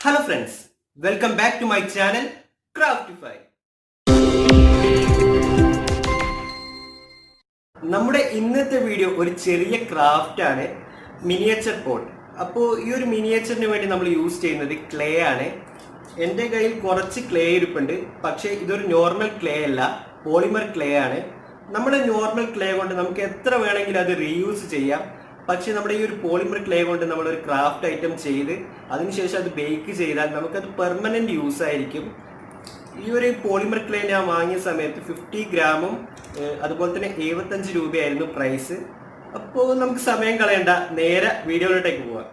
Hello friends, welcome back to my channel Craftify. നമ്മുടെ ഇന്നത്തെ video ഒരു ചെറിയ ക്രാഫ്റ്റ് ആണ്, മിനിയേച്ചർ പോട്ട്. അപ്പോൾ ഈ ഒരു മിനിയേച്ചറിന് വേണ്ടി നമ്മൾ യൂസ് ചെയ്യുന്നത് ക്ലേ ആണ്. എൻ്റെ കയ്യിൽ കുറച്ച് ക്ലേ ഇരിപ്പുണ്ട്, പക്ഷേ ഇതൊരു നോർമൽ ക്ലേ അല്ല, പോളിമർ ക്ലേ ആണ്. നമ്മുടെ നോർമൽ ക്ലേ കൊണ്ട് നമുക്ക് എത്ര വേണമെങ്കിലും അത് റീയൂസ് ചെയ്യാം. പക്ഷെ നമ്മുടെ ഈ ഒരു പോളിമർ ക്ലേ കൊണ്ട് നമ്മളൊരു ക്രാഫ്റ്റ് ഐറ്റം ചെയ്ത് അതിനുശേഷം അത് ബേക്ക് ചെയ്താൽ നമുക്കത് പെർമനന്റ് യൂസ് ആയിരിക്കും. ഈ ഒരു പോളിമർ ക്ലേ ഞാൻ വാങ്ങിയ സമയത്ത് 50 ഗ്രാമും അതുപോലെ തന്നെ 75 രൂപയായിരുന്നു പ്രൈസ്. അപ്പോൾ നമുക്ക് സമയം കളയണ്ട, നേരെ വീഡിയോയിലോട്ടേക്ക് പോവാം.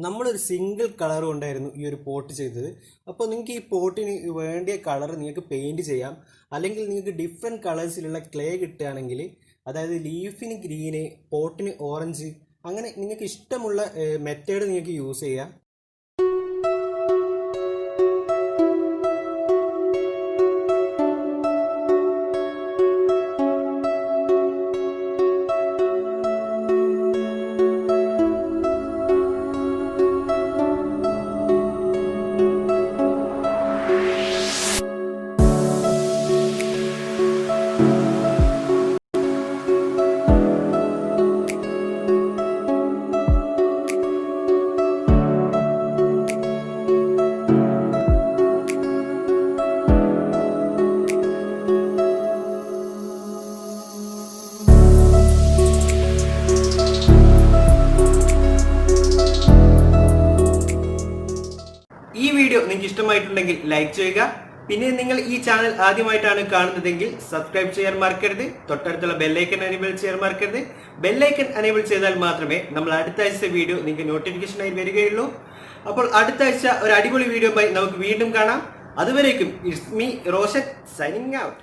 നമ്മളൊരു സിംഗിൾ കളർ കൊണ്ടായിരുന്നു ഈ ഒരു പോട്ട് ചെയ്തത്. അപ്പോൾ നിങ്ങൾക്ക് ഈ പോട്ടിന് വേണ്ടിയ കളർ നിങ്ങൾക്ക് പെയിൻറ് ചെയ്യാം, അല്ലെങ്കിൽ നിങ്ങൾക്ക് ഡിഫറെൻറ്റ് കളേഴ്സിലുള്ള ക്ലേ കിട്ടുകയാണെങ്കിൽ, അതായത് ലീഫിന് ഗ്രീന്, പോട്ടിന് ഓറഞ്ച്, അങ്ങനെ നിങ്ങൾക്ക് ഇഷ്ടമുള്ള മെത്തേഡ് നിങ്ങൾക്ക് യൂസ് ചെയ്യാം. ഈ വീഡിയോ നിങ്ങൾക്ക് ഇഷ്ടമായിട്ടുണ്ടെങ്കിൽ ലൈക്ക് ചെയ്യുക. പിന്നെ നിങ്ങൾ ഈ ചാനൽ ആദ്യമായിട്ടാണ് കാണുന്നതെങ്കിൽ സബ്സ്ക്രൈബ് ചെയ്യാൻ മറക്കരുത്. തൊട്ടടുത്തുള്ള ബെല്ലൈക്കൻ എനേബിൾ ചെയ്യാൻ മറക്കരുത്. ബെല്ലൈക്കൻ എനേബിൾ ചെയ്താൽ മാത്രമേ നമ്മൾ അടുത്ത ആഴ്ച വീഡിയോ നിങ്ങൾക്ക് നോട്ടിഫിക്കേഷനായി വരികയുള്ളൂ. അപ്പോൾ അടുത്ത ആഴ്ച ഒരു അടിപൊളി വീഡിയോ നമുക്ക് വീണ്ടും കാണാം. അതുവരേക്കും it's me Roshan signing out.